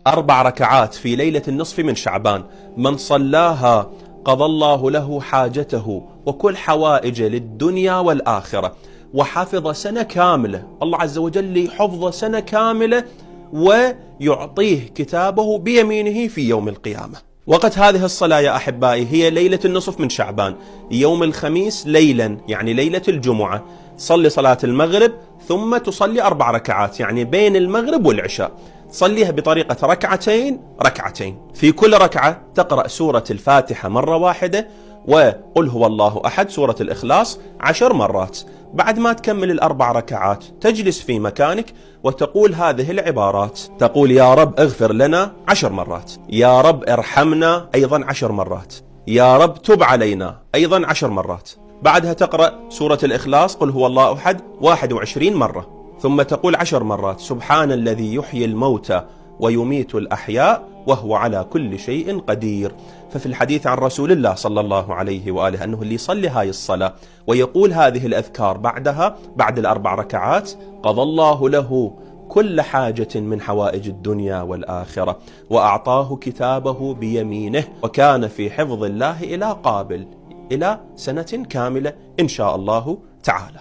4 ركعات في ليلة النصف من شعبان، من صلاها قضى الله له حاجته وكل حوائج للدنيا والآخرة، وحفظ سنة كاملة. الله عز وجل حفظ سنة كاملة ويعطيه كتابه بيمينه في يوم القيامة. وقت هذه الصلاة يا أحبائي هي ليلة النصف من شعبان، يوم الخميس ليلا يعني ليلة الجمعة. تصلي صلاة المغرب ثم تصلي 4 ركعات، يعني بين المغرب والعشاء تصليها بطريقة ركعتين ركعتين. في كل ركعة تقرأ سورة الفاتحة مرة واحدة، وقل هو الله أحد سورة الإخلاص 10 مرات. بعد ما تكمل ال4 ركعات تجلس في مكانك وتقول هذه العبارات، تقول يا رب اغفر لنا 10 مرات، يا رب ارحمنا أيضا 10 مرات، يا رب تب علينا أيضا 10 مرات. بعدها تقرأ سورة الإخلاص قل هو الله أحد 21 مرة، ثم تقول 10 مرات سبحان الذي يحيي الموتى ويميت الأحياء وهو على كل شيء قدير. ففي الحديث عن رسول الله صلى الله عليه وآله أنه اللي يصلي هاي الصلاة ويقول هذه الأذكار بعدها بعد ال4 ركعات قضى الله له كل حاجة من حوائج الدنيا والآخرة، وأعطاه كتابه بيمينه، وكان في حفظ الله إلى قابل إلى سنة كاملة إن شاء الله تعالى.